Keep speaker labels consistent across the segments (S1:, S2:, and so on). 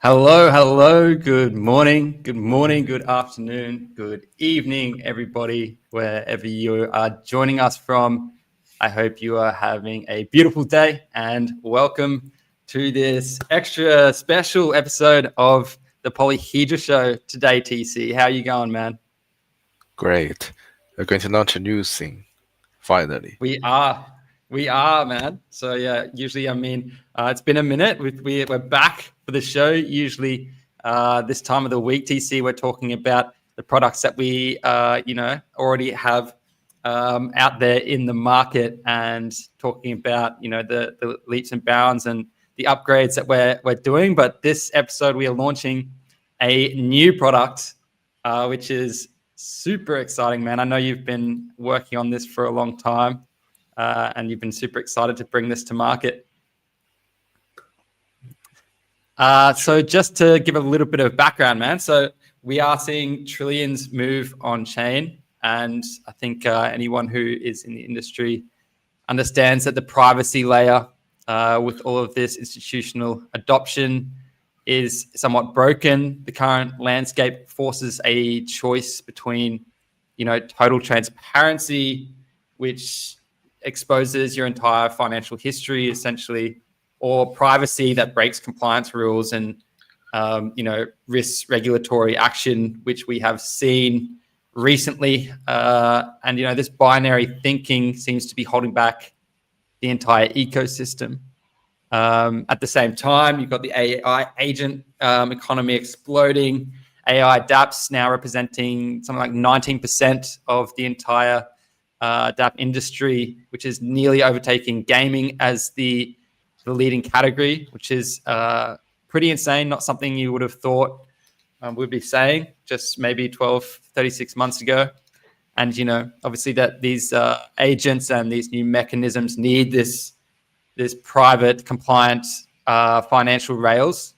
S1: Hello, hello, good morning, good afternoon, good evening, everybody, wherever you are joining us from. I hope you are having a beautiful day and welcome to this extra special episode of the Polyhedra Show today, TC. How are you going, man?
S2: Great. We're going to launch a new thing, finally.
S1: We are. We are, man. So yeah, usually, it's been a minute. We're back for the show. Usually, this time of the week, TC, we're talking about the products that we, already have out there in the market, and talking about the leaps and bounds and the upgrades that we're doing. But this episode, we are launching a new product, which is super exciting, man. I know you've been working on this for a long time, and you've been super excited to bring this to market. So just to give a little bit of background, man. So we are seeing trillions move on chain, and I think anyone who is in the industry understands that the privacy layer, with all of this institutional adoption, is somewhat broken. The current landscape forces a choice between, total transparency, which exposes your entire financial history essentially, or privacy that breaks compliance rules and, risks regulatory action, which we have seen recently. And, this binary thinking seems to be holding back the entire ecosystem. At the same time, you've got the AI agent economy exploding. AI dApps now representing something like 19% of the entire dApp industry, which is nearly overtaking gaming as the leading category, which is pretty insane. Not something you would have thought we'd be saying just maybe 12, 36 months ago. And, obviously that these agents and these new mechanisms need this private, compliant financial rails.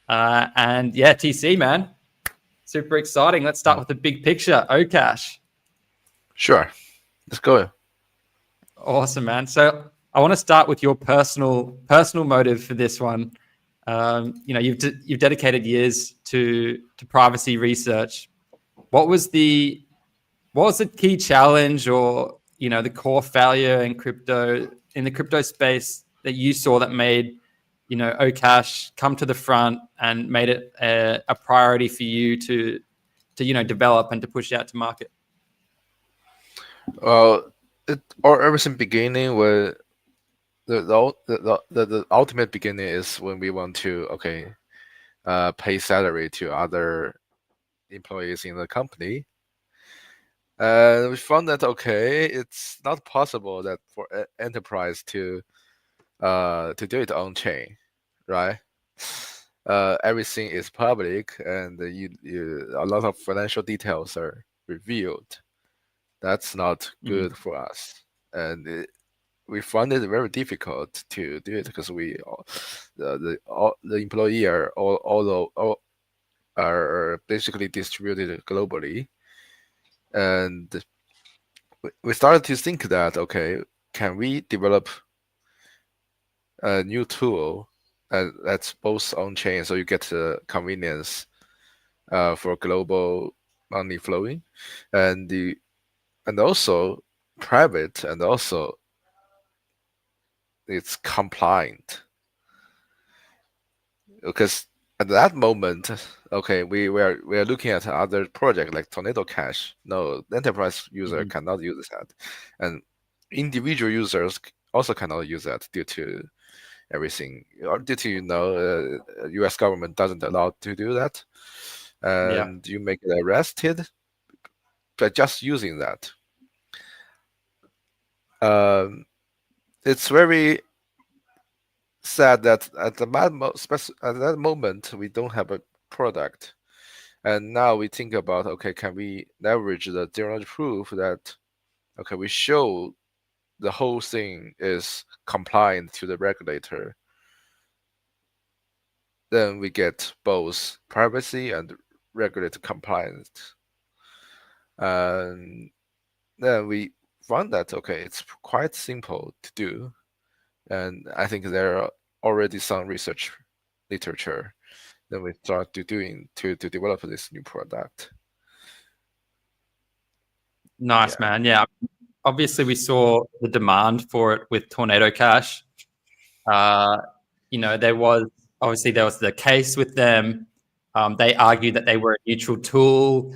S1: And yeah, TC, man, super exciting. Let's start with the big picture. OCash.
S2: Sure. Let's go.
S1: Awesome, man. So I want to start with your personal motive for this one. You've dedicated years to privacy research. What was the key challenge, or the core failure in the crypto space that you saw that made OCash come to the front and made it a priority for you to develop and to push out to market?
S2: Well, everything beginning with the ultimate beginning is when we want to pay salary to other employees in the company. And we found that it's not possible that for enterprise to do it on chain, right? Everything is public, and a lot of financial details are revealed. That's not good for us, and we found it very difficult to do it because the employee all are basically distributed globally, and we started to think that can we develop a new tool that's both on chain, so you get the convenience for global money flowing, and also private, and also it's compliant. Because at that moment, we are looking at other project like Tornado Cash. No, the enterprise user cannot use that, and individual users also cannot use that due to everything, or due to U.S. government doesn't allow to do that,
S1: Yeah.
S2: and you may get arrested by just using that. It's very sad that at that moment we don't have a product, and now we think about can we leverage the zero knowledge proof that we show the whole thing is compliant to the regulator, then we get both privacy and regulator compliance. And then we found that it's quite simple to do, and I think there are already some research literature Then we start to develop this new product.
S1: Nice,
S2: Yeah.
S1: man. Yeah. Obviously, we saw the demand for it with Tornado Cash. There was the case with them. They argued that they were a neutral tool,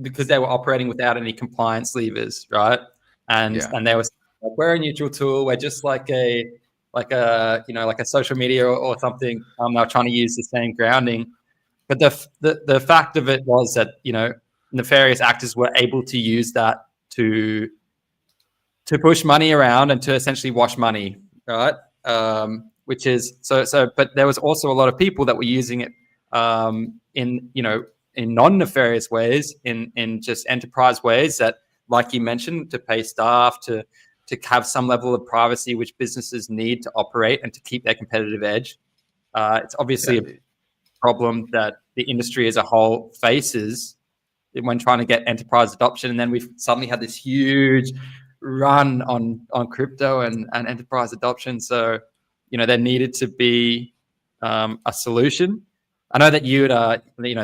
S1: because they were operating without any compliance levers, right? And
S2: Yeah.
S1: and they were like, we're a neutral tool. We're just like a social media or something. They're trying to use the same grounding, but the fact of it was that nefarious actors were able to use that to push money around and to essentially wash money, right? Which is so. But there was also a lot of people that were using it in non-nefarious ways, in just enterprise ways that, like you mentioned, to pay staff, to have some level of privacy, which businesses need to operate and to keep their competitive edge. It's obviously a problem that the industry as a whole faces when trying to get enterprise adoption. And then we've suddenly had this huge run on crypto and enterprise adoption. So, there needed to be a solution. I know that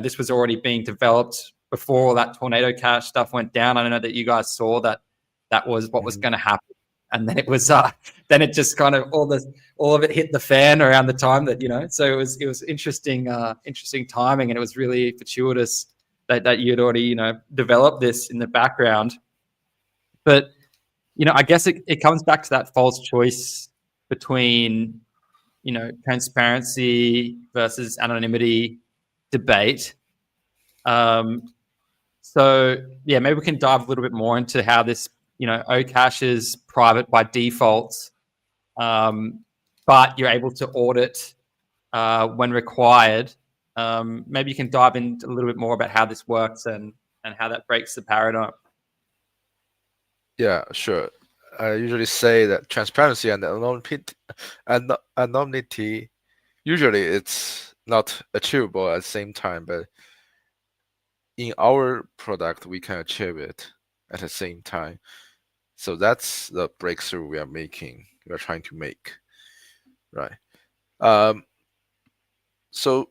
S1: this was already being developed before all that Tornado Cash stuff went down. I know that you guys saw that was what was going to happen. And then it was, then it just kind of all of it hit the fan around the time that, so it was interesting timing, and it was really fortuitous that you'd already, developed this in the background. But, I guess it comes back to that false choice between, transparency versus anonymity debate. So yeah, maybe we can dive a little bit more into how this, OCash is private by default, but you're able to audit when required. Maybe you can dive into a little bit more about how this works and how that breaks the paradigm.
S2: Yeah, sure. I usually say that transparency and anonymity, usually it's not achievable at the same time, but in our product, we can achieve it at the same time. So that's the breakthrough we are trying to make, right? So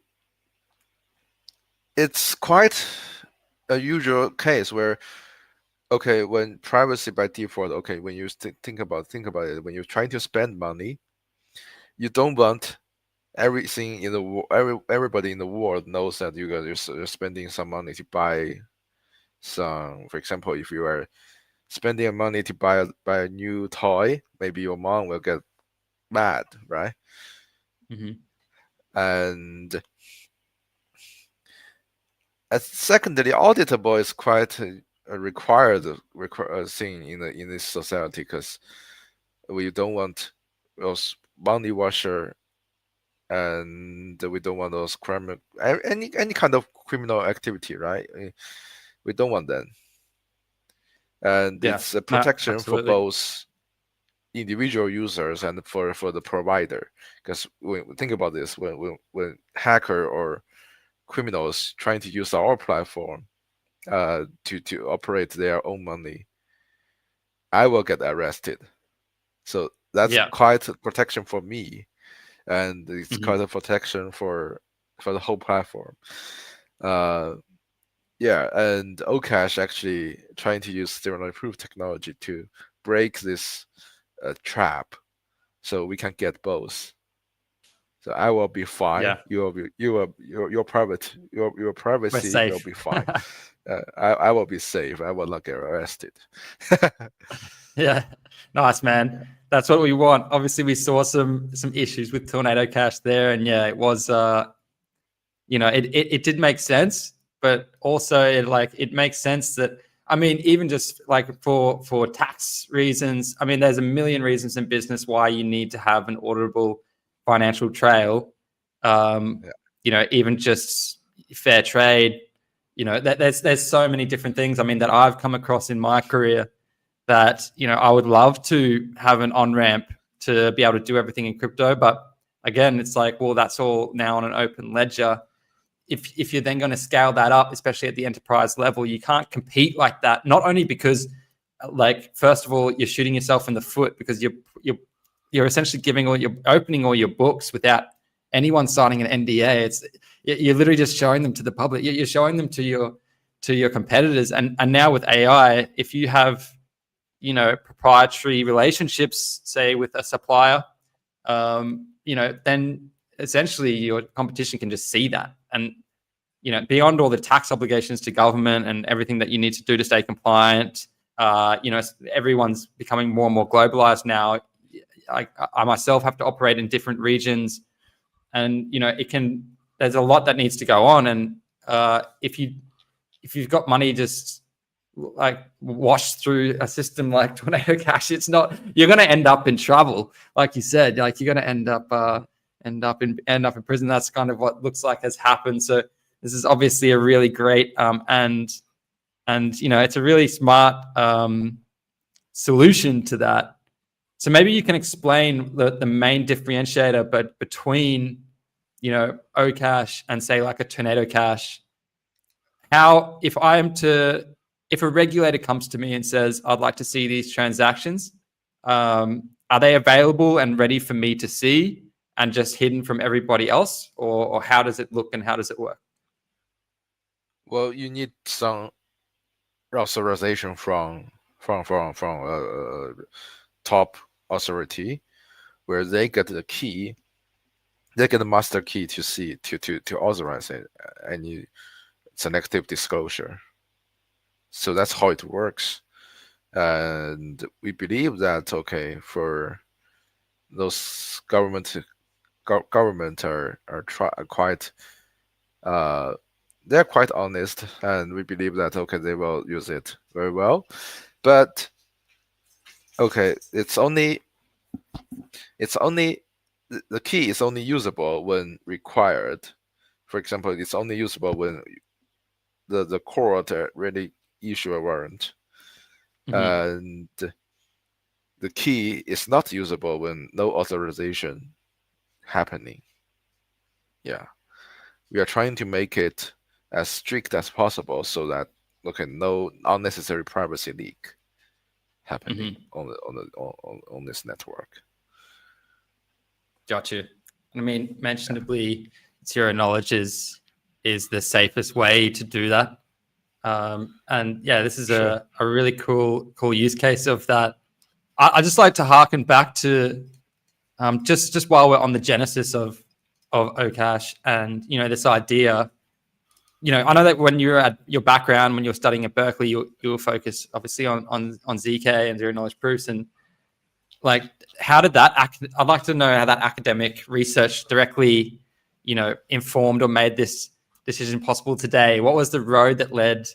S2: it's quite a usual case where, okay, when privacy by default, okay, when you think about it, when you're trying to spend money, you don't want everything in the everybody in the world knows that you're spending some money to buy some. For example, if you are spending money to buy a new toy, maybe your mom will get mad, right?
S1: Mm-hmm.
S2: And secondly, auditable is quite a required thing in this society, because we don't want those money washer, and we don't want those any kind of criminal activity, right? We don't want that. And
S1: Yeah,
S2: it's a protection for
S1: absolutely.
S2: both individual users and for the provider. Because when think about this, when hacker or criminals trying to use our platform to operate their own money, I will get arrested. So that's quite a protection for me, and it's quite a protection for the whole platform. Yeah, and OCash actually trying to use zero-knowledge-proof technology to break this trap, so we can get both. So I will be fine.
S1: Yeah.
S2: Your privacy will be fine. I will be safe. I will not get arrested.
S1: Yeah, nice, man. That's what we want. Obviously, we saw some issues with Tornado Cash there, and yeah, it was it did make sense, but also it makes sense that, I mean, even just like for tax reasons, I mean, there's a million reasons in business why you need to have an auditable financial trail. Even just fair trade, there's so many different things, I mean, that I've come across in my career that, I would love to have an on-ramp to be able to do everything in crypto. But again, it's like, well, that's all now on an open ledger. If you're then going to scale that up, especially at the enterprise level, you can't compete like that. Not only because, like, first of all, you're shooting yourself in the foot because you're essentially opening all your books without anyone signing an NDA, you're literally just showing them to the public. You're showing them to your competitors. And now with AI, if you have, proprietary relationships, say with a supplier, then essentially your competition can just see that. And, beyond all the tax obligations to government and everything that you need to do to stay compliant, everyone's becoming more and more globalized now. I myself have to operate in different regions, and there's a lot that needs to go on. And if you've got money just like washed through a system like Tornado Cash, you're going to end up in trouble. Like you said, like you're going to end up in prison. That's kind of what looks like has happened. So this is obviously a really great and it's a really smart solution to that. So maybe you can explain the main differentiator, but between OCash and say like a Tornado Cash. How, if a regulator comes to me and says, I'd like to see these transactions, are they available and ready for me to see and just hidden from everybody else? Or how does it look and how does it work?
S2: Well, you need some authorization from top authority, where they get the key, they get the master key to see to authorize it, any selective disclosure. So that's how it works. And we believe that for those government are quite they're quite honest, and we believe that they will use it very well. But it's only the key is only usable when required. For example, it's only usable when the court really issue a warrant. And the key is not usable when no authorization happening. Yeah, we are trying to make it as strict as possible so that no unnecessary privacy leak happening on this network.
S1: Got you. I mean, mentionably, zero knowledge is the safest way to do that. And yeah, this is a really cool use case of that. I just like to harken back to just while we're on the genesis of OCash and this idea. I know that when you're at your background, when you're studying at Berkeley, you were focused obviously on ZK and zero knowledge proofs, and like how did that I'd like to know how that academic research directly informed or made this decision possible today. What was the road that led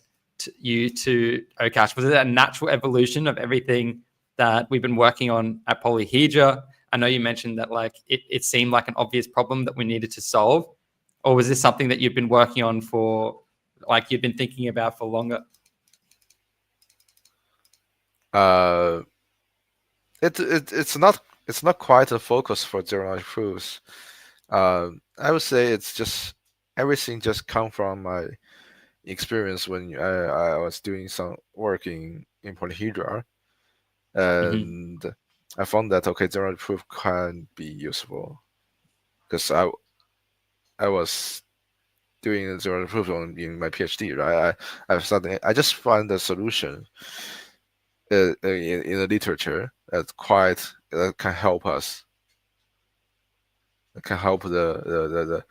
S1: you to OCash? Was it a natural evolution of everything that we've been working on at Polyhedra? I know you mentioned that like it seemed like an obvious problem that we needed to solve, or was this something that you've been working on for, like you've been thinking about for longer?
S2: It's not quite a focus for zero knowledge proofs. I would say it's just everything just come from my experience when I was doing some work in Polyhedra, and I found that zero knowledge proof can be useful because I was doing zero knowledge proof in my PhD, right? I just found a solution in the literature that can help us. It can help the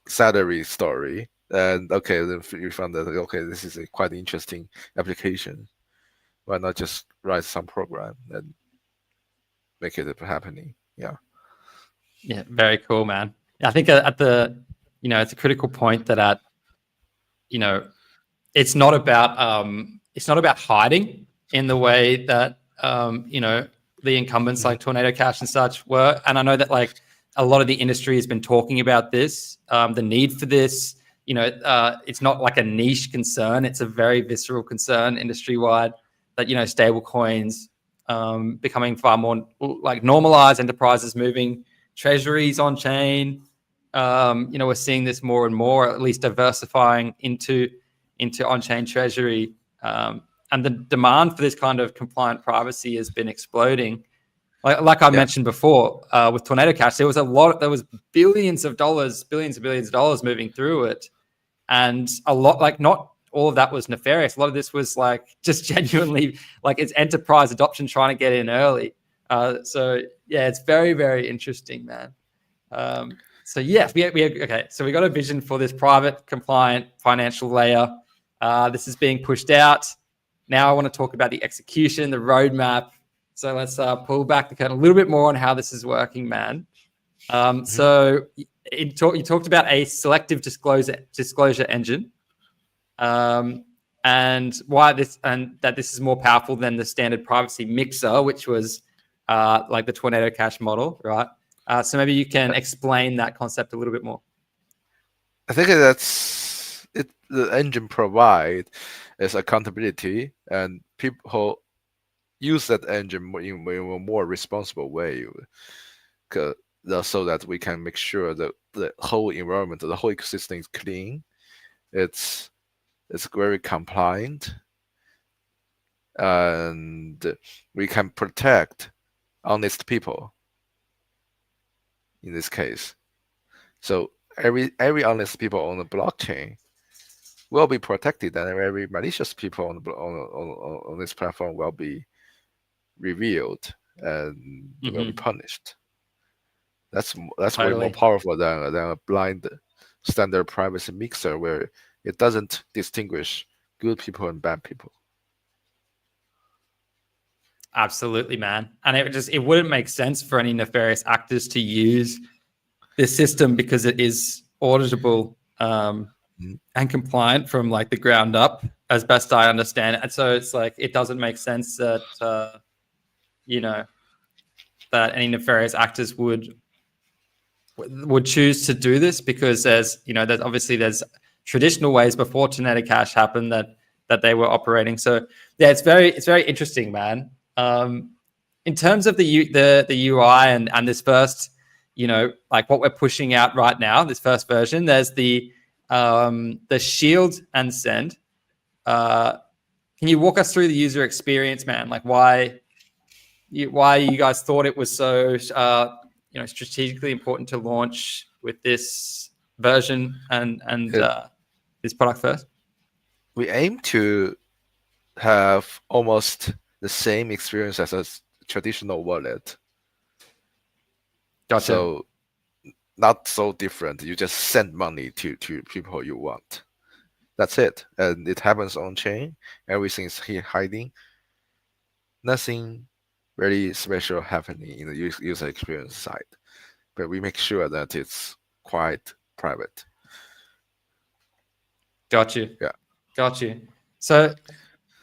S2: salary story, and then you found that this is a quite interesting application. Why not just write some program and make it happening?
S1: Yeah, very cool, man. I think at the it's a critical point that it's not about hiding in the way that the incumbents like Tornado Cash and such were. And I know that like a lot of the industry has been talking about this, the need for this. It's not like a niche concern; it's a very visceral concern industry wide. That stable coins becoming far more like normalized, enterprises moving treasuries on chain. We're seeing this more and more, at least diversifying into on-chain treasury. And the demand for this kind of compliant privacy has been exploding. Like I mentioned before, with Tornado Cash, there was billions of billions of dollars moving through it. And a lot, like, not all of that was nefarious. A lot of this was like just genuinely like it's enterprise adoption trying to get in early. So yeah, it's very, very interesting, man. So yeah, okay. So we got a vision for this private, compliant financial layer. This is being pushed out. Now I want to talk about the execution, the roadmap. So let's pull back the curtain a little bit more on how this is working, man. So you talked about a selective disclosure engine, and why this, and that this is more powerful than the standard privacy mixer, which was like the Tornado Cash model, right? So maybe you can explain that concept a little bit more.
S2: I think that's it. The engine provide is accountability, and people use that engine in a more responsible way, so that we can make sure that the whole environment, the whole ecosystem is clean. It's very compliant, and we can protect honest people in this case. So every honest people on the blockchain will be protected, and every malicious people on this platform will be revealed and will be punished. That's way more powerful than a blind standard privacy mixer where it doesn't distinguish good people and bad people.
S1: Absolutely, man. And it wouldn't make sense for any nefarious actors to use this system because it is auditable and compliant from like the ground up, as best I understand it. And so it's like it doesn't make sense that that any nefarious actors would choose to do this, because there's there's traditional ways before Tornado Cash happened that they were operating. So yeah, it's very interesting, man. In terms of the UI and this first, like what we're pushing out right now, this first version, there's the shield and send. Can you walk us through the user experience, man? Like why you guys thought it was so strategically important to launch with this version and this product first?
S2: We aim to have almost the same experience as a traditional wallet.
S1: Gotcha.
S2: So not so different. You just send money to people you want. That's it. And it happens on chain. Everything is here hiding. Nothing really special happening in the user experience side. But we make sure that it's quite private.
S1: Got you.
S2: Yeah.
S1: Got you. So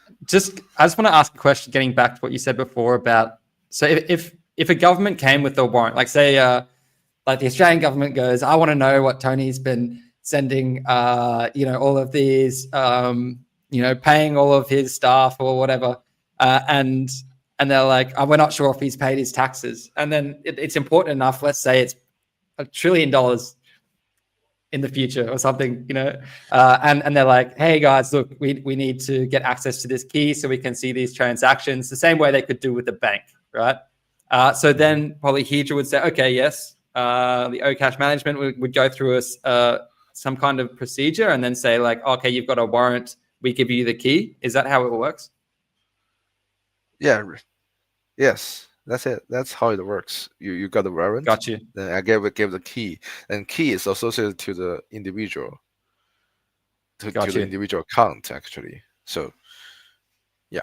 S1: I just want to ask a question, getting back to what you said before about, so if a government came with a warrant, like say like the Australian government goes, I want to know what Tony's been sending all of these paying all of his staff or whatever, and they're like, we're not sure if he's paid his taxes, and then it's important enough, let's say it's $1 trillion in the future or something, and they're like, hey guys, look, we need to get access to this key so we can see these transactions the same way they could do with the bank, right? So then Polyhedra would say, okay, yes, the OCash management would go through some kind of procedure and then say like, okay, you've got a warrant, we give you the key. Is that how it works?
S2: Yeah. Yes. That's it. That's how it works. You got the warrant.
S1: Got you.
S2: Then I give the key, and key is associated to the individual, to the individual account actually. So, yeah.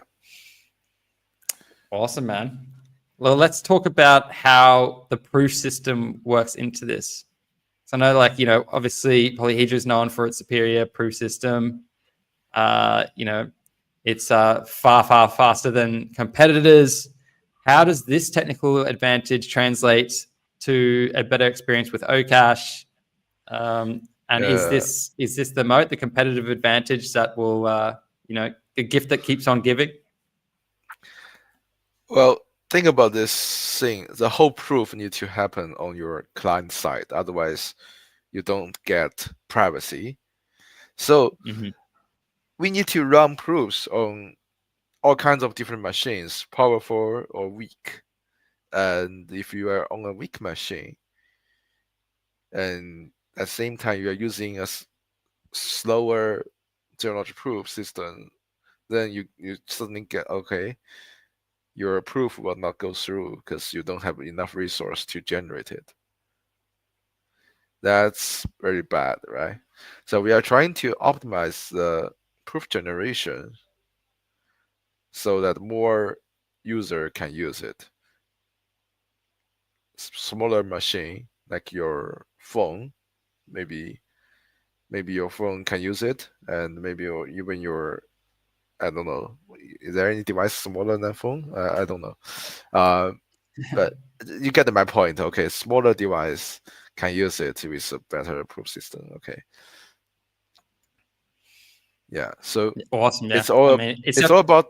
S1: Awesome, man. Well, let's talk about how the proof system works into this. So I know, obviously Polyhedra is known for its superior proof system. It's far, far faster than competitors. How does this technical advantage translate to a better experience with OCash? And is this the moat, the competitive advantage that will, the gift that keeps on giving?
S2: Well, think about this thing. The whole proof needs to happen on your client side. Otherwise, you don't get privacy. So we need to run proofs on all kinds of different machines, powerful or weak. And if you are on a weak machine, and at the same time you are using a slower zero knowledge proof system, then you suddenly get, okay, your proof will not go through because you don't have enough resource to generate it. That's very bad, right? So we are trying to optimize the proof generation so that more user can use it. Smaller machine like your phone, maybe your phone can use it, and maybe even your, I don't know, is there any device smaller than phone? I don't know. Uh, but you get my point. Okay, smaller device can use it with a better proof system. Okay, yeah. So
S1: Awesome. Yeah.
S2: it's all
S1: I mean,
S2: it's all about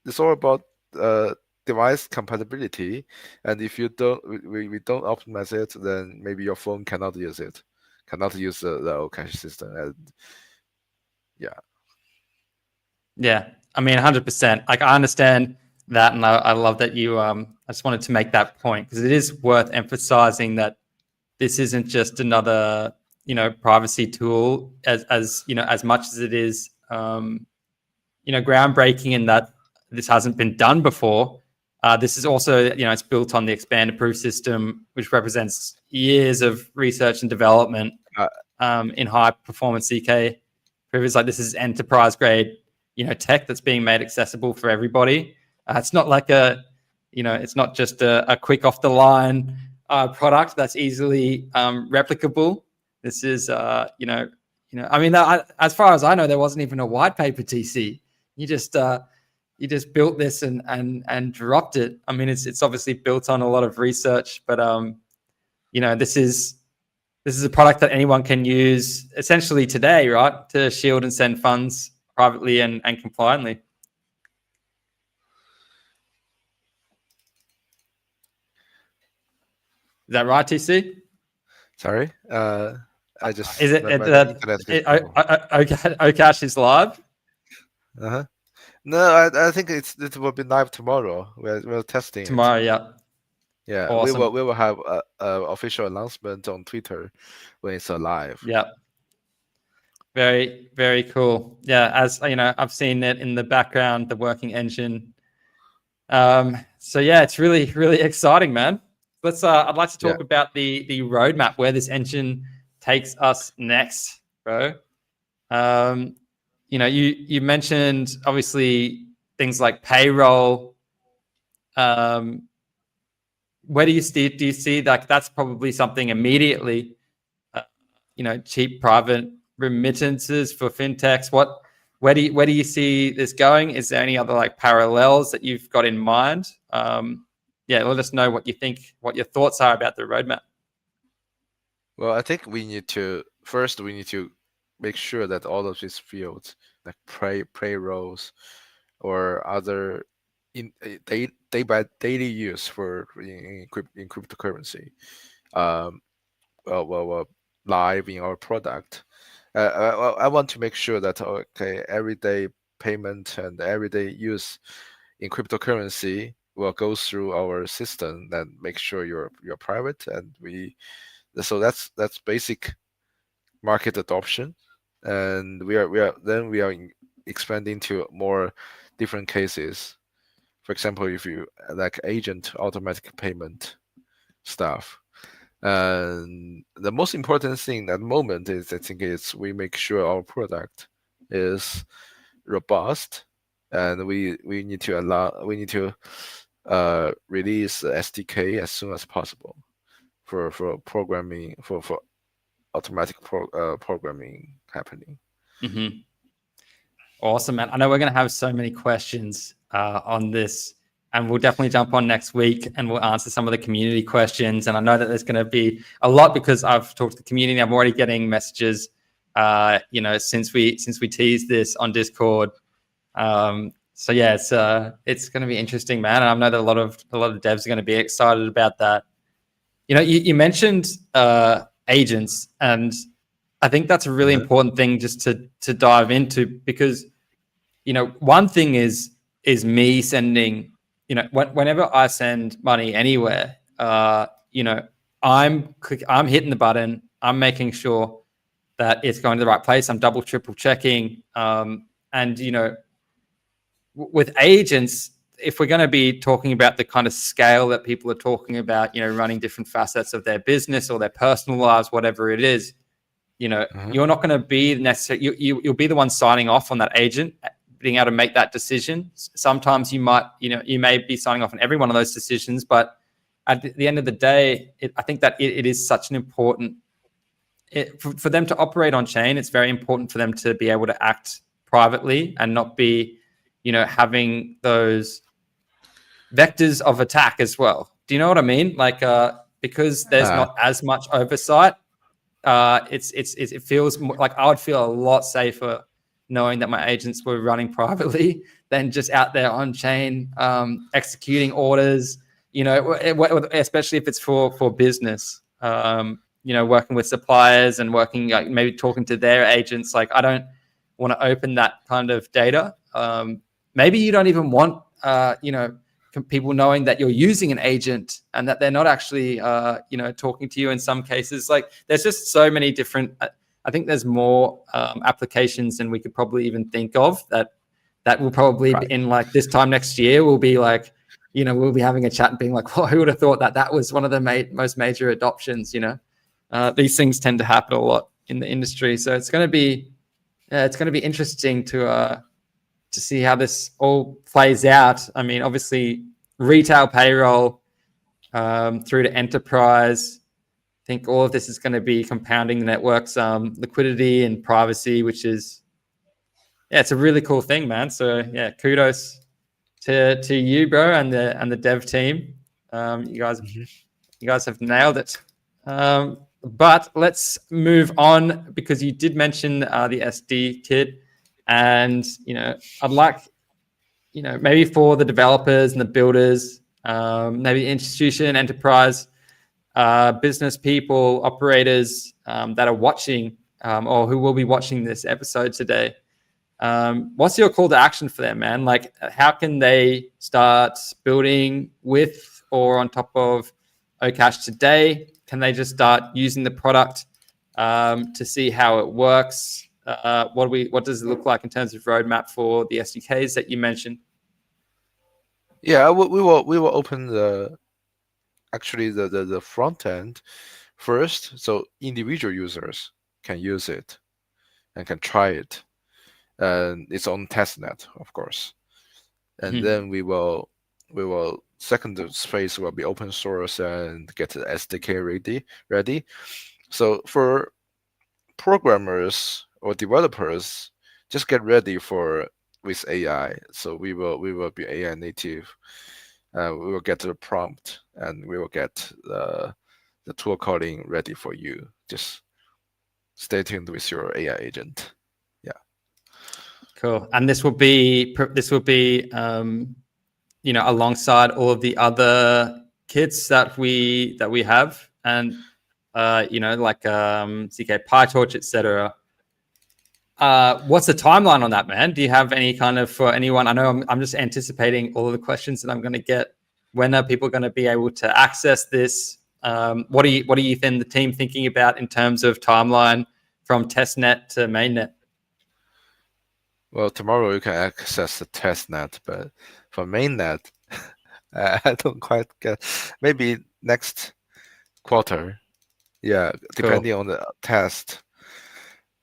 S2: it's all about uh, device compatibility. And if you don't, we don't optimize it, then maybe your phone cannot use it, cannot use the OCash system. And yeah,
S1: yeah. I mean, 100%. Like, I understand that, and I love that you. I just wanted to make that point because it is worth emphasizing that this isn't just another, privacy tool as as much as it is, groundbreaking in that this hasn't been done before. This is also, it's built on the expanded proof system, which represents years of research and development
S2: uh,
S1: in high performance ZK proofs. Like, this is enterprise grade, tech that's being made accessible for everybody. It's not like it's not just a quick off the line product that's easily replicable. This is, I mean, as far as I know, there wasn't even a white paper TC. You just built this and dropped it. I mean, it's obviously built on a lot of research, but this is a product that anyone can use essentially today, right, to shield and send funds privately and compliantly. Is that right, TC?
S2: sorry. I just
S1: Is it
S2: my internet is slow.
S1: OCash is live?
S2: Uh-huh. No, I think it will be live tomorrow. We're testing it.
S1: Tomorrow? Yeah.
S2: Yeah,
S1: Awesome.
S2: we will have a official announcement on Twitter when it's live.
S1: Yeah. Very, very cool. Yeah, as you know, I've seen it in the background, the working engine. So yeah, it's really, really exciting, man. I'd like to
S2: Yeah.
S1: talk about the roadmap, where this engine takes us next, bro. You mentioned obviously things like payroll. Where do you see like that's probably something immediately? Cheap private remittances for fintechs. Where do you see this going? Is there any other like parallels that you've got in mind? Let us know what you think, what your thoughts are about the roadmap.
S2: Well, I think we need to make sure that all of these fields, like payrolls or other day by daily use for in cryptocurrency, well, live in our product. I want to make sure that, okay, everyday payment and everyday use in cryptocurrency will go through our system and make sure you're private, and so that's basic market adoption. And we are expanding to more different cases. For example, if you like agent automatic payment stuff. And the most important thing at the moment is, I think, is we make sure our product is robust, and we need to release the SDK as soon as possible for programming, for automatic programming happening.
S1: Mm-hmm. Awesome, man. I know we're going to have so many questions on this, and we'll definitely jump on next week and we'll answer some of the community questions. And I know that there's going to be a lot because I've talked to the community. I'm already getting messages, since we teased this on Discord. So yeah, it's going to be interesting, man. And I know that a lot of devs are going to be excited about that. You mentioned agents, and I think that's a really important thing just to dive into, because one thing is me sending whenever I send money anywhere, I'm hitting the button. I'm making sure that it's going to the right place. I'm double, triple checking. And with agents, if we're going to be talking about the kind of scale that people are talking about, running different facets of their business or their personal lives, whatever it is, you're not going to be necessarily, you'll be the one signing off on that agent, being able to make that decision. Sometimes you may be signing off on every one of those decisions, but at the end of the day, I think that it is such an important, for them to operate on chain, it's very important for them to be able to act privately and not be, having those vectors of attack as well. Do you know what I mean? Like, because there's not as much oversight, it feels more, like I would feel a lot safer knowing that my agents were running privately than just out there on chain, executing orders, especially if it's for business, working with suppliers and working, like, maybe talking to their agents. Like, I don't want to open that kind of data. Maybe you don't even want, people knowing that you're using an agent and that they're not actually, talking to you in some cases. Like, there's just so many different, I think there's more applications than we could probably even think of that will probably be in, like, this time next year, we'll be like, we'll be having a chat and being like, well, who would have thought that was one of the most major adoptions, these things tend to happen a lot in the industry. So it's going to be interesting to see how this all plays out. I mean, obviously, retail payroll through to enterprise. I think all of this is going to be compounding the network's liquidity and privacy, which is, it's a really cool thing, man. So yeah, kudos to you, bro, and the dev team. You guys have nailed it. But let's move on, because you did mention the SD kit. And, I'd like, maybe for the developers and the builders, maybe institution, enterprise, business people, operators that are watching or who will be watching this episode today, what's your call to action for them, man? Like, how can they start building with or on top of OCash today? Can they just start using the product to see how it works? What does it look like in terms of roadmap for the SDKs that you mentioned?
S2: Yeah, we will open the front end first, so individual users can use it and can try it, and it's on testnet, of course. And then we will second phase will be open source and get the SDK ready. So for programmers or developers, just get ready with AI. So we will be AI native. We will get the prompt and we will get the tool calling ready for you. Just stay tuned with your AI agent. Yeah.
S1: Cool. And this will be alongside all of the other kits that we have, and like ZK PyTorch, etc. What's the timeline on that, man? Do you have any kind of, for anyone? I know I'm just anticipating all of the questions that I'm going to get. When are people going to be able to access this? What are you the team thinking about in terms of timeline from testnet to mainnet?
S2: Well, tomorrow you can access the testnet, but for mainnet, I don't quite get. Maybe next quarter. Yeah, depending on the test.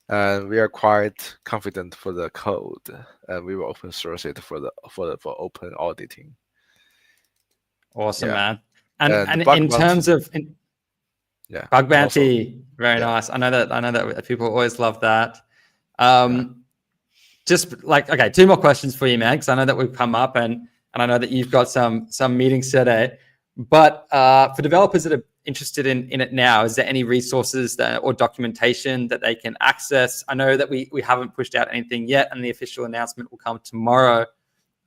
S2: And we are quite confident for the code, and we will open source it for open auditing.
S1: Awesome, man. And in terms of bug bounty, very nice. I know that people always love that. Just like, okay, 2 more questions for you, man, because I know that we've come up and I know that you've got some meetings today. But for developers that are interested in it now, is there any resources or documentation that they can access? I know that we haven't pushed out anything yet, and the official announcement will come tomorrow.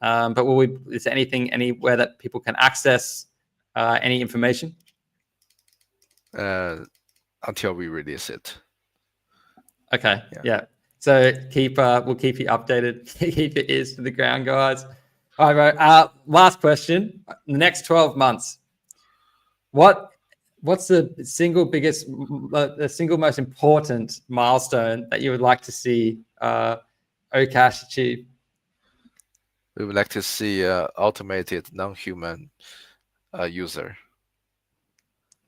S1: But is there anything anywhere that people can access any information?
S2: Until we release it.
S1: Okay. Yeah. So we'll keep you updated. Keep your ears to the ground, guys. All right, bro. Last question. The next 12 months, what's the single biggest, the single most important milestone that you would like to see OCash achieve?
S2: We would like to see automated non-human user.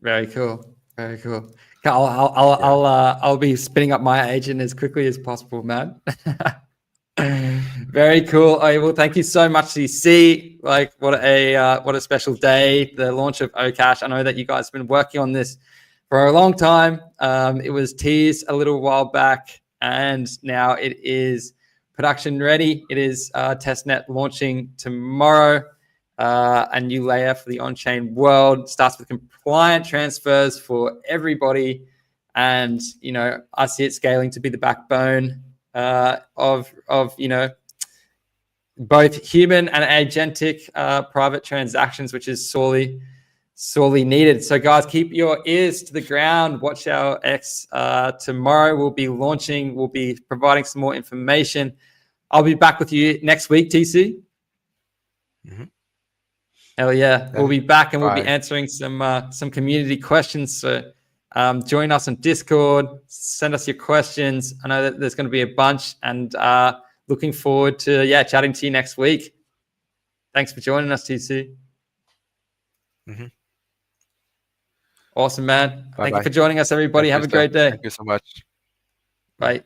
S1: Very cool. Very cool. I'll be spinning up my agent as quickly as possible, man. Very cool. Well, thank you so much, CC. Like, what a special day, the launch of OCash. I know that you guys have been working on this for a long time. It was teased a little while back, and now it is production ready. It is testnet launching tomorrow. A new layer for the on-chain world. Starts with compliant transfers for everybody, and I see it scaling to be the backbone of both human and agentic private transactions, which is sorely needed. So guys, keep your ears to the ground. Watch our X tomorrow. We'll be launching. We'll be providing some more information. I'll be back with you next week, TC.
S2: Mm-hmm.
S1: Hell yeah. We'll be back, and we'll be
S2: Bye.
S1: answering some community questions. So join us on Discord, send us your questions. I know that there's going to be a bunch, and looking forward to chatting to you next week. Thanks for joining us, TC.
S2: Mm-hmm.
S1: Awesome, man.
S2: Bye-bye.
S1: Thank you for joining us, everybody. Have a great day.
S2: Thank you so much.
S1: Bye.